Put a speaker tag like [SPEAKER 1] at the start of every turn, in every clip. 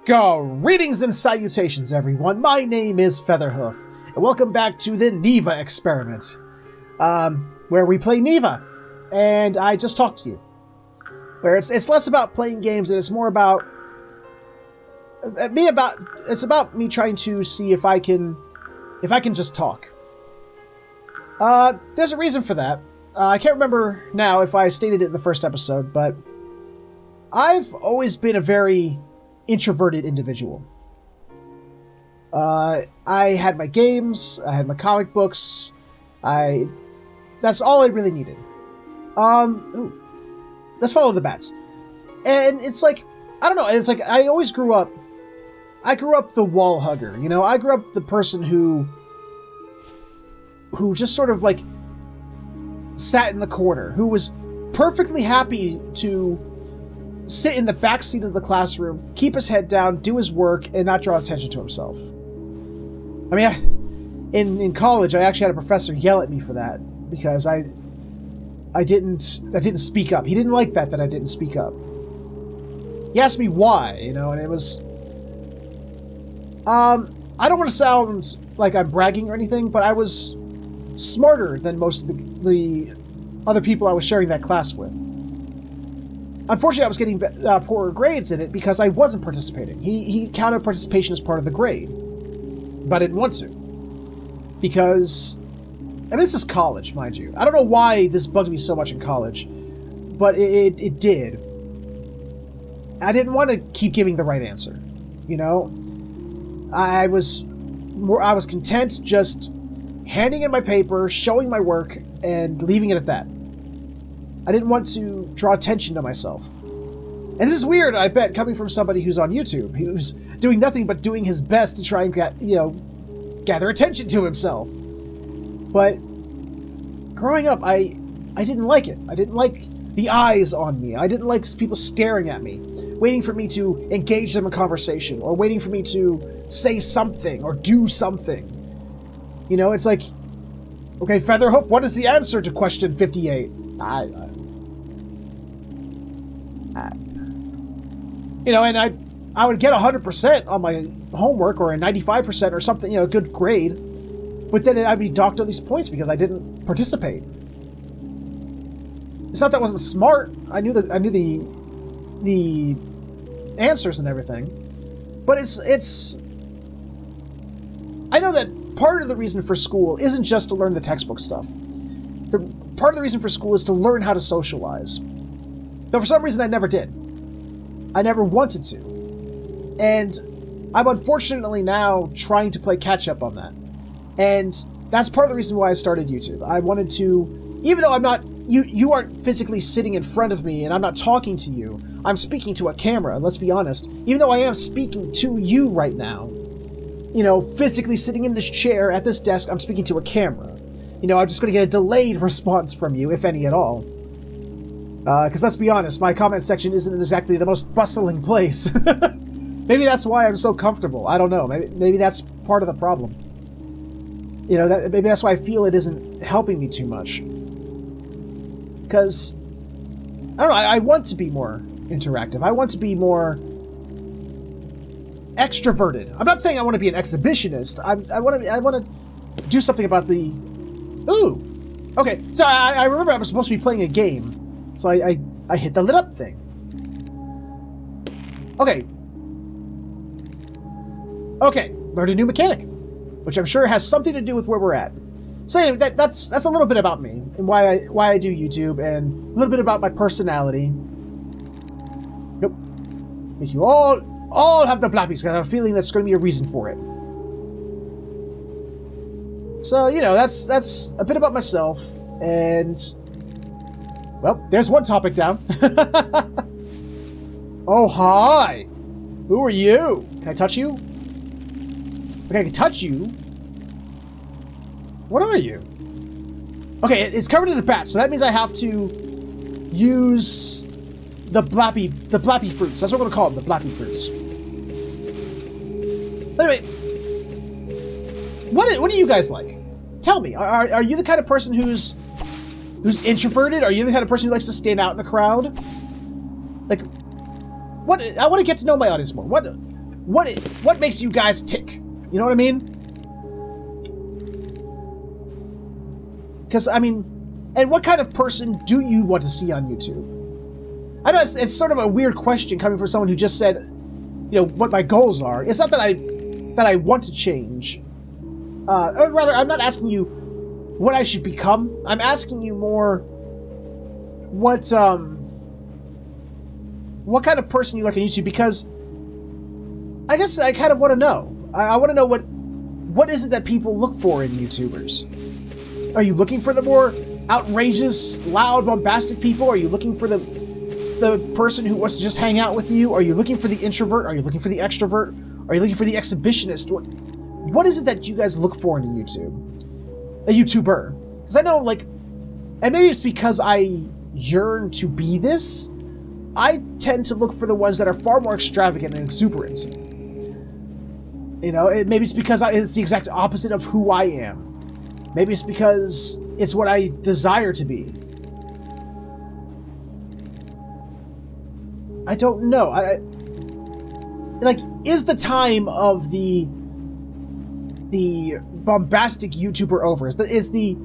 [SPEAKER 1] Greetings and salutations, everyone. My name is Featherhoof, and welcome back to the Niva experiment, where we play Niva, and I just talked to you. Where it's less about playing games and it's more about it's about me trying to see if I can just talk. There's a reason for that. I can't remember now if I stated it in the first episode, but I've always been a very introverted individual. I had my games, I had my comic books, that's all I really needed. Let's follow the bats. And it's like, I don't know, it's like I grew up the wall hugger, you know? I grew up the person who just sort of like sat in the corner, who was perfectly happy to sit in the back seat of the classroom, keep his head down, do his work, and not draw attention to himself. I mean, in college, I actually had a professor yell at me for that because I didn't speak up. He didn't like that I didn't speak up. He asked me why, you know, and it was, I don't want to sound like I'm bragging or anything, but I was smarter than most of the other people I was sharing that class with. Unfortunately, I was getting poorer grades in it because I wasn't participating. He counted participation as part of the grade, but I didn't want to. Because, and this is college, mind you. I don't know why this bugged me so much in college, but it did. I didn't want to keep giving the right answer, you know? I was content just handing in my paper, showing my work, and leaving it at that. I didn't want to draw attention to myself. And this is weird, I bet, coming from somebody who's on YouTube. He was doing nothing but doing his best to try and gather attention to himself. But growing up, I didn't like it. I didn't like the eyes on me. I didn't like people staring at me, waiting for me to engage them in conversation, or waiting for me to say something or do something. You know, it's like, okay, Featherhoof, what is the answer to question 58? You know, and I would get 100% on my homework, or a 95% or something, you know, a good grade, but then I'd be docked on these points because I didn't participate. It's not that I wasn't smart. I knew the answers and everything, but it's I know that part of the reason for school isn't just to learn the textbook stuff. Part of the reason for school is to learn how to socialize. But for some reason, I never did. I never wanted to. And I'm unfortunately now trying to play catch-up on that. And that's part of the reason why I started YouTube. I wanted to, even though I'm not, you aren't physically sitting in front of me and I'm not talking to you, I'm speaking to a camera, let's be honest. Even though I am speaking to you right now, you know, physically sitting in this chair at this desk, I'm speaking to a camera. You know, I'm just going to get a delayed response from you, if any at all. Because let's be honest, my comment section isn't exactly the most bustling place. Maybe that's why I'm so comfortable. I don't know. Maybe that's part of the problem. You know, maybe that's why I feel it isn't helping me too much. Because, I don't know, I want to be more interactive. I want to be more extroverted. I'm not saying I want to be an exhibitionist. I want to do something about the... Ooh! Okay, so I remember I was supposed to be playing a game. So I hit the lit up thing. Okay. Okay, learned a new mechanic, which I'm sure has something to do with where we're at. So anyway, that's a little bit about me and why I do YouTube, and a little bit about my personality. Nope. Make you all have the blappies, because I have a feeling that's going to be a reason for it. So, you know, that's a bit about myself, and... Well, there's one topic down. Oh, hi! Who are you? Can I touch you? Okay, I can touch you. What are you? Okay, it's covered in the bat, so that means I have to use the blappy fruits. That's what I'm gonna call them, the blappy fruits. Anyway, what do you guys like? Tell me, are you the kind of person who's introverted? Are you the kind of person who likes to stand out in a crowd? Like, what? I want to get to know my audience more. What? what makes you guys tick? You know what I mean? Because, I mean, and what kind of person do you want to see on YouTube? I know it's sort of a weird question coming from someone who just said, you know, what my goals are. It's not that I want to change. Or rather, I'm not asking you what I should become. I'm asking you more what kind of person you like on YouTube, because I guess I kind of want to know. I want to know what is it that people look for in YouTubers? Are you looking for the more outrageous, loud, bombastic people? Are you looking for the person who wants to just hang out with you? Are you looking for the introvert? Are you looking for the extrovert? Are you looking for the exhibitionist? What is it that you guys look for in a YouTuber? Because I know, like, and maybe it's because I yearn to be this, I tend to look for the ones that are far more extravagant and exuberant. You know, maybe it's because it's the exact opposite of who I am. Maybe it's because it's what I desire to be. I don't know. Like, is the time of the bombastic YouTuber over? Is the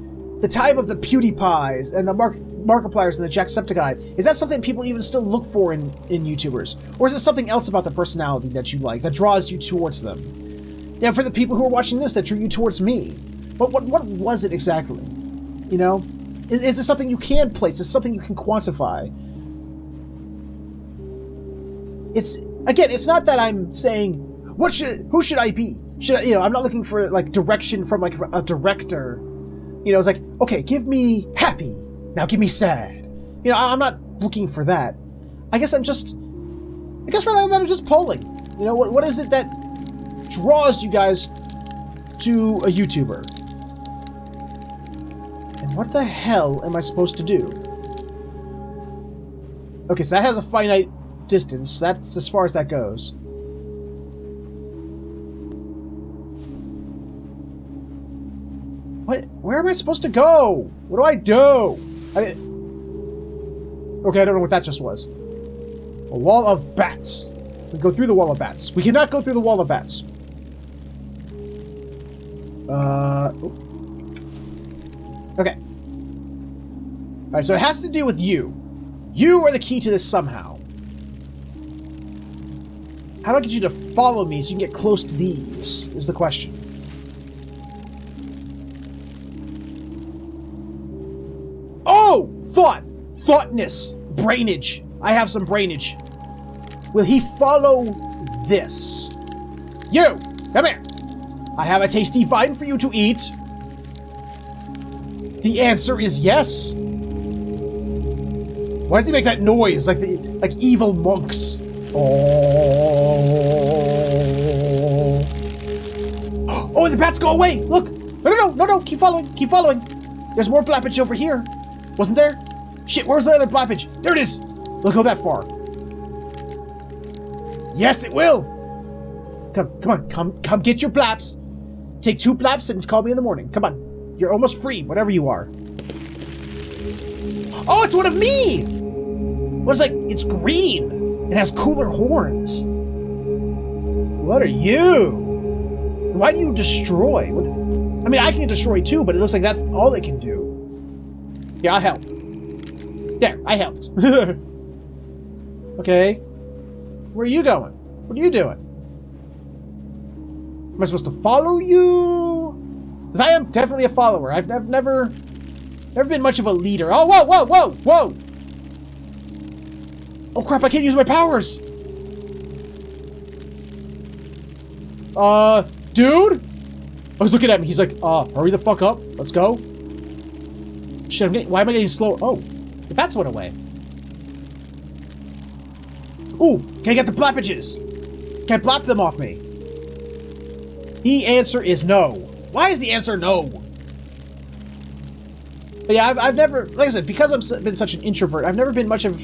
[SPEAKER 1] time of the PewDiePies and the Markipliers and the Jacksepticeye? Is that something people even still look for in YouTubers? Or is it something else about the personality that you like, that draws you towards them? Yeah, for the people who are watching this, that drew you towards me. But what was it exactly? You know? Is it something you can place? Is it something you can quantify? It's not that I'm saying, who should I be? I'm not looking for, like, direction from, like, a director. You know, it's like, okay, give me happy, now give me sad. You know, I'm not looking for that. I guess for that matter, just polling. You know, what is it that draws you guys to a YouTuber? And what the hell am I supposed to do? Okay, so that has a finite distance. That's as far as that goes. Where am I supposed to go? What do I do? Okay, I don't know what that just was. A wall of bats. We go through the wall of bats. We cannot go through the wall of bats. Okay. Alright, so it has to do with you. You are the key to this somehow. How do I get you to follow me so you can get close to these, is the question. Oh! Thoughtness. Brainage. I have some brainage. Will he follow this? You! Come here! I have a tasty vine for you to eat. The answer is yes. Why does he make that noise like evil monks? Oh, the bats go away! Look! No, keep following. There's more blappage over here. Wasn't there? Shit, where's the other blappage? There it is! Look, go that far. Yes, it will! Come get your blaps. Take 2 blaps and call me in the morning. Come on. You're almost free, whatever you are. Oh, it's one of me! It's green. It has cooler horns. What are you? Why do you destroy? I mean, I can destroy too, but it looks like that's all it can do. Yeah, I'll help. There, I helped. Okay. Where are you going? What are you doing? Am I supposed to follow you? Because I am definitely a follower. I've never been much of a leader. Oh, whoa! Oh crap, I can't use my powers! Dude? I was looking at me, he's like, hurry the fuck up. Let's go. Shit, why am I getting slow? Oh, the bats went away. Ooh, can I get the blappages? Can I blap them off me? The answer is no. Why is the answer no? But yeah, I've never, like I said, because I've been such an introvert, I've never been much of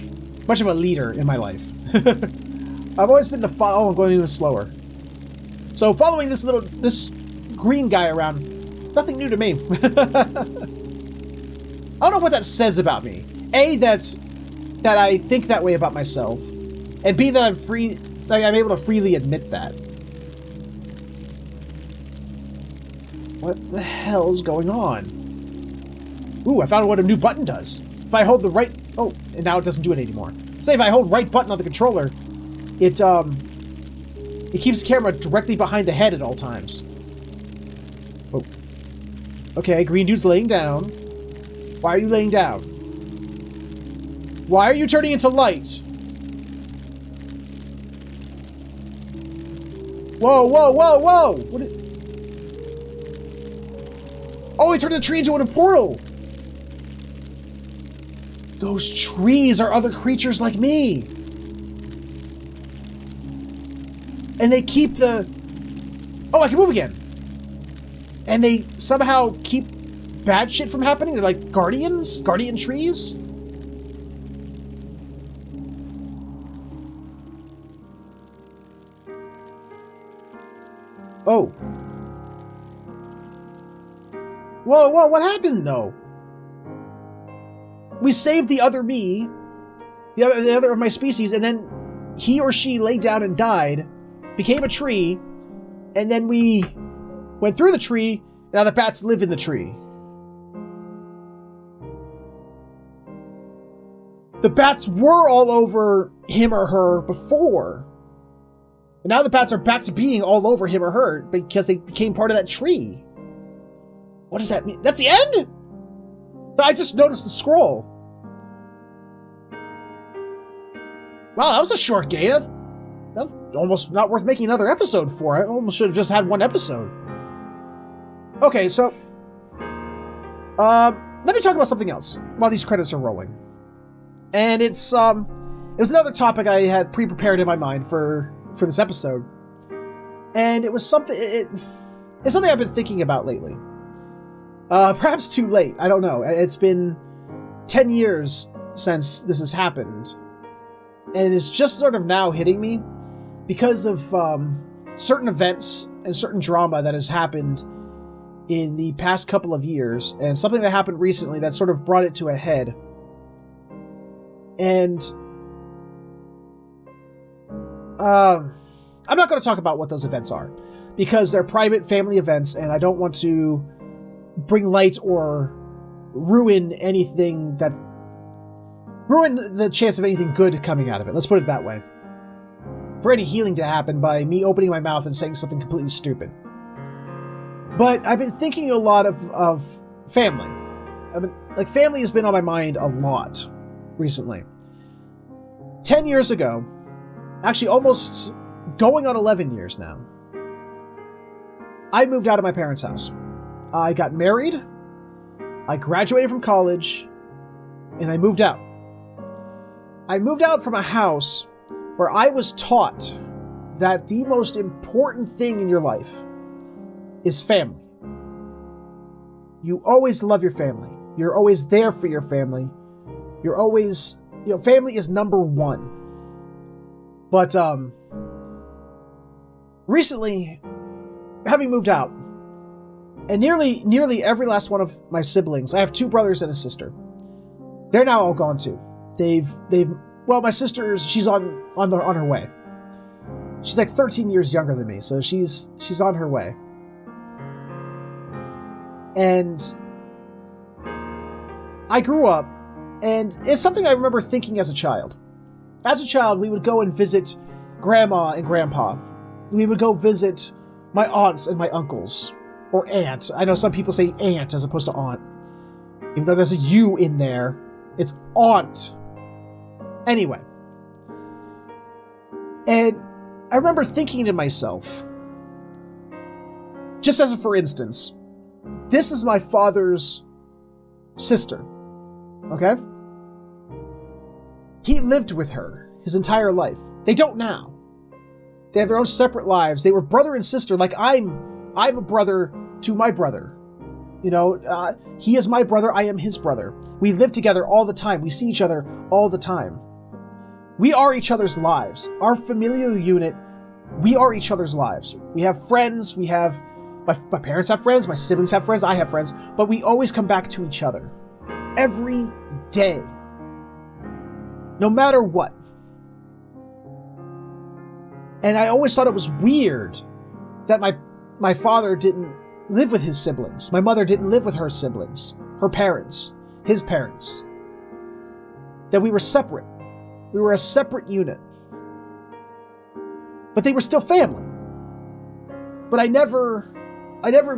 [SPEAKER 1] a leader in my life. I've always been oh, I'm going even slower. So following this green guy around, nothing new to me. I don't know what that says about me. A, that I think that way about myself, and B, that I'm free, like, I'm able to freely admit that. What the hell's going on? Ooh, I found out what a new button does. If I hold the right... Oh, and now it doesn't do it anymore. Say if I hold right button on the controller, it keeps the camera directly behind the head at all times. Oh. Okay, green dude's laying down. Why are you laying down? Why are you turning into light? Whoa, whoa, whoa, whoa! What is... Oh, he turned the tree into a portal! Those trees are other creatures like me! And they keep the... Oh, I can move again! And they somehow keep bad shit from happening? They're like guardians? Guardian trees? Oh. Whoa, whoa, what happened, though? We saved the other me, the other of my species, and then he or she laid down and died, became a tree, and then we went through the tree, and now the bats live in the tree. The bats were all over him or her before. And now the bats are back to being all over him or her because they became part of that tree. What does that mean? That's the end? I just noticed the scroll. Wow, that was a short game. That was almost not worth making another episode for. I almost should have just had one episode. Okay, so... let me talk about something else while these credits are rolling. And it was another topic I had pre-prepared in my mind for this episode. And it was something... It's something I've been thinking about lately. Perhaps too late. I don't know. It's been 10 years since this has happened. And it's just sort of now hitting me because of certain events and certain drama that has happened in the past couple of years, and something that happened recently that sort of brought it to a head. And I'm not going to talk about what those events are because they're private family events, and I don't want to bring light or ruin the chance of anything good coming out of it. Let's put it that way. For any healing to happen by me opening my mouth and saying something completely stupid. But I've been thinking a lot of family. Family has been on my mind a lot recently. 10 years ago, actually almost going on 11 years now, I moved out of my parents' house. I got married, I graduated from college, and I moved out. I moved out from a house where I was taught that the most important thing in your life is family. You always love your family. You're always there for your family. You're always, family is number one. But recently, having moved out, and nearly every last one of my siblings, I have 2 brothers and a sister. They're now all gone too. Well, my sister's, she's on her way. She's like 13 years younger than me, so she's on her way. And I grew up, and it's something I remember thinking as a child. As a child, we would go and visit Grandma and Grandpa. We would go visit my aunts and my uncles. Or aunt. I know some people say aunt as opposed to aunt. Even though there's a U in there, it's aunt. Anyway. And I remember thinking to myself, just as a for instance, this is my father's sister. Okay? He lived with her his entire life. They don't now. They have their own separate lives. They were brother and sister, like I'm a brother to my brother. He is my brother, I am his brother. We live together all the time. We see each other all the time. We are each other's lives. Our familial unit, we are each other's lives. We have friends, my parents have friends, my siblings have friends, I have friends, but we always come back to each other. Every day. No matter what. And I always thought it was weird that my father didn't live with his siblings. My mother didn't live with her siblings, her parents, his parents. That we were separate. We were a separate unit. But they were still family. But I never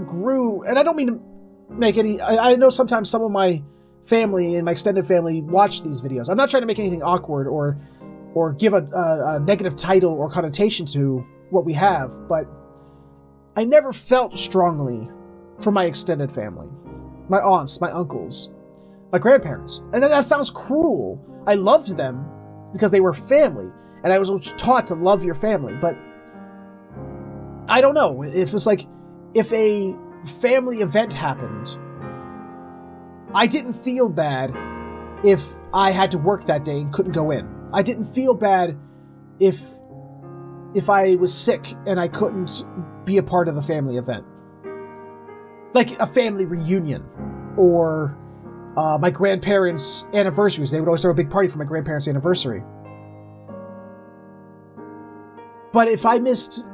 [SPEAKER 1] grew, and I don't mean to make any, I know sometimes some of my family and my extended family watch these videos. I'm not trying to make anything awkward or give a negative title or connotation to what we have, but I never felt strongly for my extended family. My aunts, my uncles, my grandparents. And then that sounds cruel. I loved them because they were family, and I was taught to love your family, but I don't know. If it's like, if a family event happened, I didn't feel bad if I had to work that day and couldn't go in. I didn't feel bad if I was sick and I couldn't be a part of the family event. Like a family reunion, or my grandparents' anniversaries. They would always throw a big party for my grandparents' anniversary. But if I missed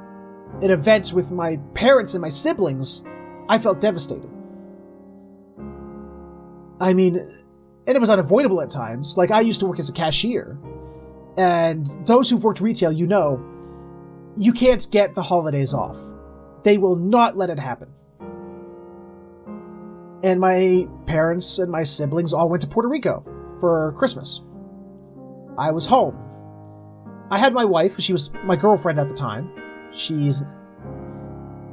[SPEAKER 1] an event with my parents and my siblings, I felt devastated. I mean, and it was unavoidable at times. Like, I used to work as a cashier, and those who've worked retail, you know, you can't get the holidays off. They will not let it happen. And my parents and my siblings all went to Puerto Rico for Christmas. I was home. I had my wife, she was my girlfriend at the time.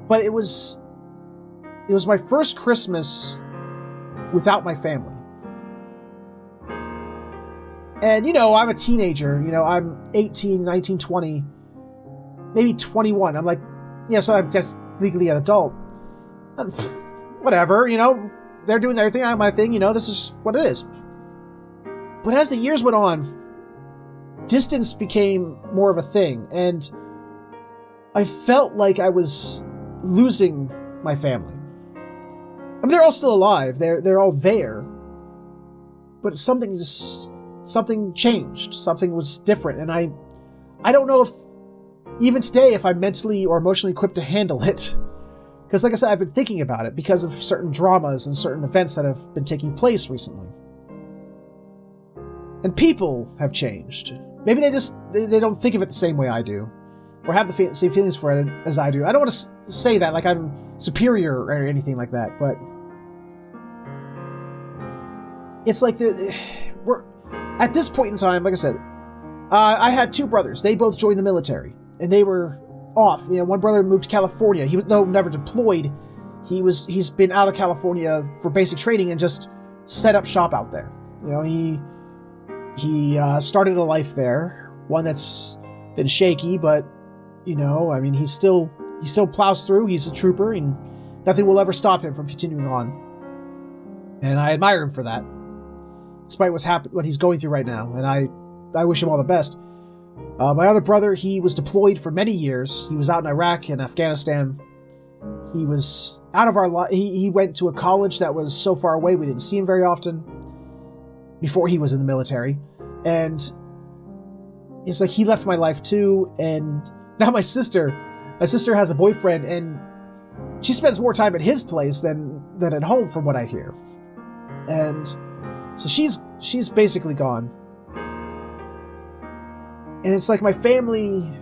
[SPEAKER 1] But it was my first Christmas without my family. And, you know, I'm a teenager. You know, I'm 18, 19, 20, maybe 21. I'm like, yeah, so I'm just legally an adult. Whatever, you know, they're doing their thing, I'm my thing, you know, this is what it is. But as the years went on, distance became more of a thing, and I felt like I was losing my family. I mean, they're all still alive, they're all there, but something changed, something was different, and I don't know if, even today, if I'm mentally or emotionally equipped to handle it. Because like I said, I've been thinking about it because of certain dramas and certain events that have been taking place recently. And people have changed. Maybe they don't think of it the same way I do, or have the same feelings for it as I do. I don't want to say that like I'm superior or anything like that, but it's like we're at this point in time. Like I said, I had two brothers. They both joined the military, and they were off. You know, one brother moved to California. He was never deployed. He's been out of California for basic training and just set up shop out there. You know, he started a life there, one that's been shaky, but you know, I mean, he still plows through. He's a trooper, and nothing will ever stop him from continuing on. And I admire him for that, despite what he's going through right now. And I wish him all the best. My other brother, he was deployed for many years. He was out in Iraq and Afghanistan. He was out of our life. He went to a college that was so far away we didn't see him very often before he was in the military. And it's like he left my life too. And now my sister has a boyfriend, and she spends more time at his place than at home, from what I hear. And so she's basically gone. And it's like my family,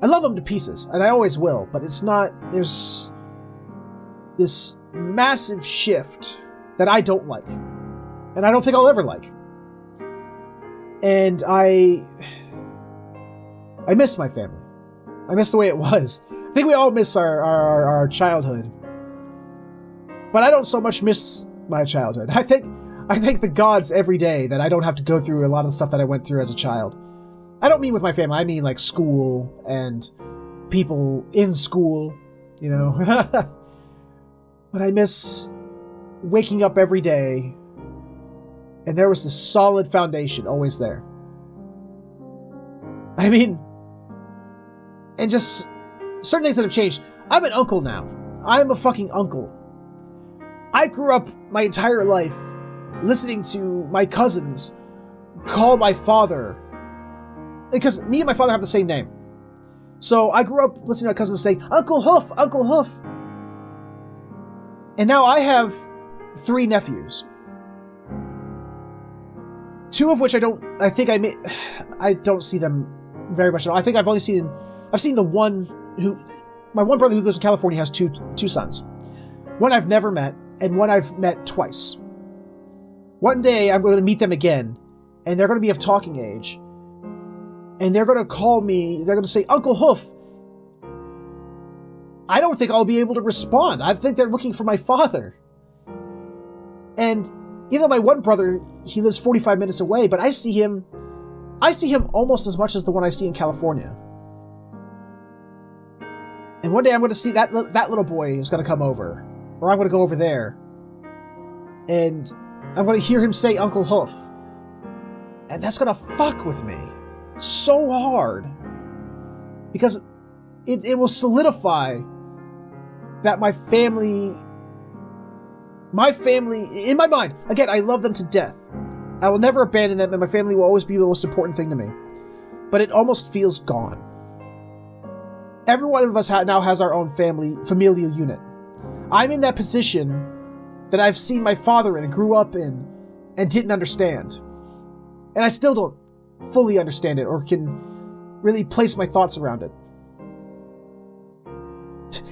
[SPEAKER 1] I love them to pieces, and I always will, but it's not, there's this massive shift that I don't like, and I don't think I'll ever like. And I miss my family. I miss the way it was. I think we all miss our childhood. But I don't so much miss my childhood. I thank the gods every day that I don't have to go through a lot of the stuff that I went through as a child. I don't mean with my family, I mean like school and people in school, you know. But I miss waking up every day, and there was this solid foundation always there. I mean, and just certain things that have changed. I'm an uncle now. I'm a fucking uncle. I grew up my entire life listening to my cousins call my father, because me and my father have the same name. So I grew up listening to my cousins say, Uncle Hoof, Uncle Hoof. And now I have 3 nephews. 2 of which I don't see them very much at all. I think I've seen the one my one brother who lives in California has two sons. One I've never met, and one I've met twice. One day I'm going to meet them again, and they're going to be of talking age. And they're going to call me, they're going to say, Uncle Hoof. I don't think I'll be able to respond. I think they're looking for my father. And even though my one brother, he lives 45 minutes away, but I see him almost as much as the one I see in California. And one day I'm going to see that little boy is going to come over, or I'm going to go over there, and I'm going to hear him say Uncle Hoof. And that's going to fuck with me so hard, because it will solidify that my family, in my mind, again, I love them to death. I will never abandon them, and my family will always be the most important thing to me. But it almost feels gone. Every one of us now has our own familial unit. I'm in that position that I've seen my father in and grew up in and didn't understand. And I still don't fully understand it or can really place my thoughts around it.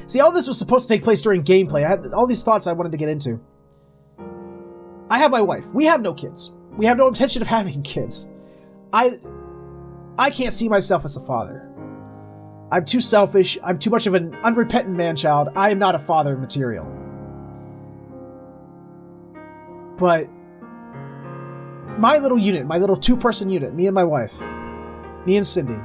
[SPEAKER 1] See, all this was supposed to take place during gameplay. I had all these thoughts I wanted to get into. I have my wife. We have no kids. We have no intention of having kids. I can't see myself as a father. I'm too selfish. I'm too much of an unrepentant man-child. I am not a father material. But my little unit, my little 2-person unit, me and my wife, me and Cindy,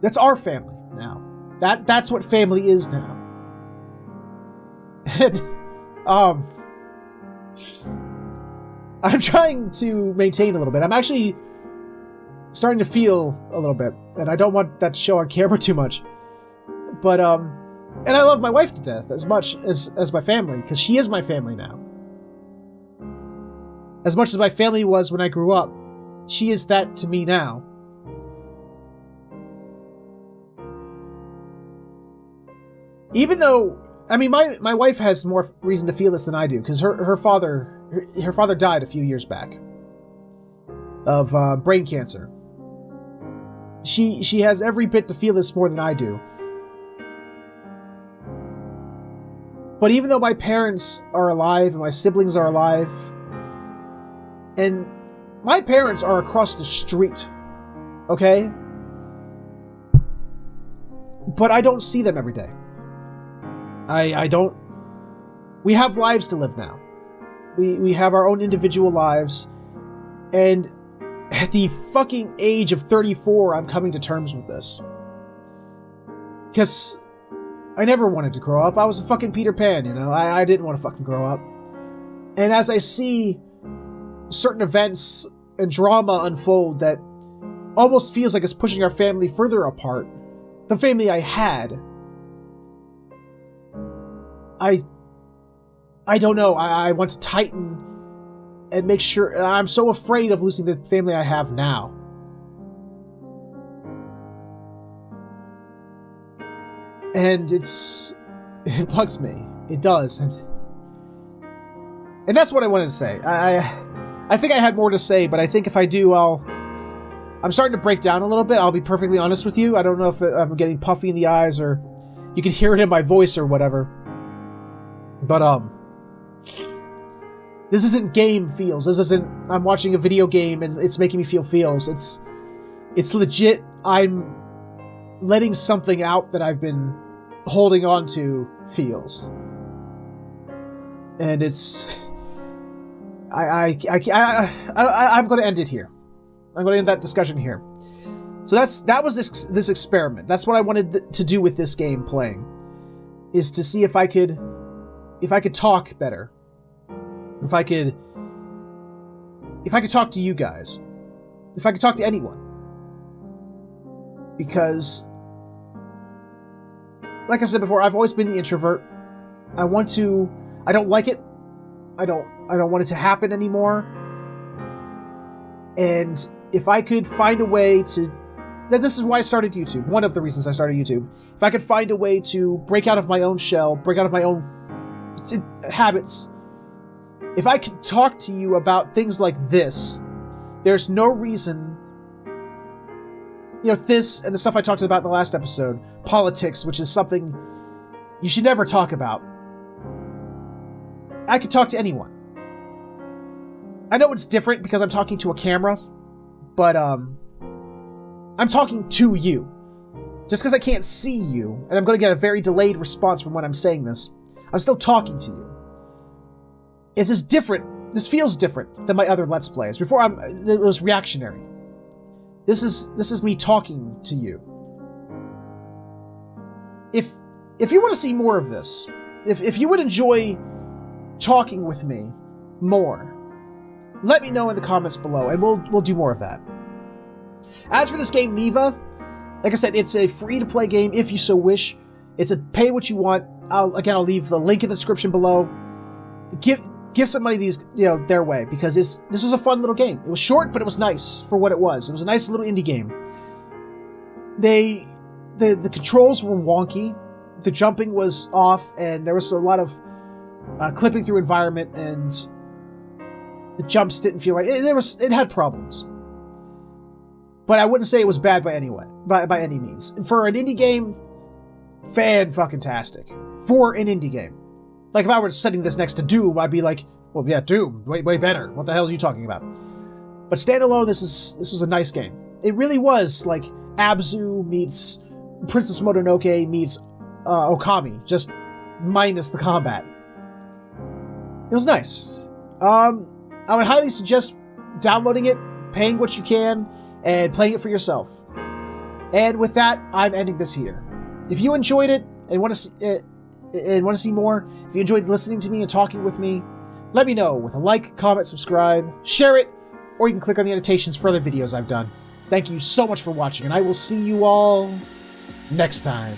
[SPEAKER 1] that's our family now. That's what family is now. And I'm trying to maintain a little bit. I'm actually starting to feel a little bit, and I don't want that to show on camera too much. But and I love my wife to death as much as my family, because she is my family now. As much as my family was when I grew up, she is that to me now. Even though, I mean, my wife has more reason to feel this than I do, because her father died a few years back of brain cancer. She has every bit to feel this more than I do. But even though my parents are alive and my siblings are alive, and my parents are across the street, okay? But I don't see them every day. I don't... We have lives to live now. We have our own individual lives. And at the fucking age of 34, I'm coming to terms with this. Because I never wanted to grow up. I was a fucking Peter Pan, you know? I didn't want to fucking grow up. And as I see certain events and drama unfold that almost feels like it's pushing our family further apart, the family I had, I don't know. I want to tighten and make sure. I'm so afraid of losing the family I have now. And it bugs me. It does. And that's what I wanted to say. I think I had more to say, but I think if I do, I'm starting to break down a little bit. I'll be perfectly honest with you. I don't know if I'm getting puffy in the eyes, or you can hear it in my voice or whatever. But, this isn't game feels. This isn't, I'm watching a video game and it's making me feel feels. It's legit, I'm letting something out that I've been holding on to feels. And it's... I'm going to end it here. I'm going to end that discussion here. So that was this experiment. That's what I wanted to do with this game playing, is to see if I could talk better. If I could talk to you guys. If I could talk to anyone. Because, like I said before, I've always been the introvert. I don't like it. I don't want it to happen anymore. And if I could find a way to that this is why I started YouTube. One of the reasons I started YouTube. If I could find a way to break out of my own shell, break out of my own habits, if I could talk to you about things like this, there's no reason, this and the stuff I talked about in the last episode, politics, which is something you should never talk about. I could talk to anyone. I know it's different because I'm talking to a camera, but I'm talking to you. Just because I can't see you, and I'm going to get a very delayed response from when I'm saying this, I'm still talking to you. It's just different. This feels different than my other Let's Plays. Before it was reactionary. This is me talking to you. If you want to see more of this, if you would enjoy talking with me more, let me know in the comments below, and we'll do more of that. As for this game, Niva, like I said, it's a free-to-play game if you so wish. It's a pay what you want. I'll leave the link in the description below. Give somebody these, their way, because this was a fun little game. It was short, but it was nice for what it was. It was a nice little indie game. The controls were wonky. The jumping was off, and there was a lot of clipping through environment, and the jumps didn't feel right. It had problems. But I wouldn't say it was bad by any means. For an indie game, fan-fucking-tastic. For an indie game. Like, if I were setting this next to Doom, I'd be like, well, yeah, Doom, way better. What the hell are you talking about? But standalone, this was a nice game. It really was like Abzu meets Princess Mononoke meets Okami, just minus the combat. It was nice. I would highly suggest downloading it, paying what you can, and playing it for yourself. And with that, I'm ending this here. If you enjoyed it and want to see it, and want to see more, if you enjoyed listening to me and talking with me, let me know with a like, comment, subscribe, share it, or you can click on the annotations for other videos I've done. Thank you so much for watching, and I will see you all next time.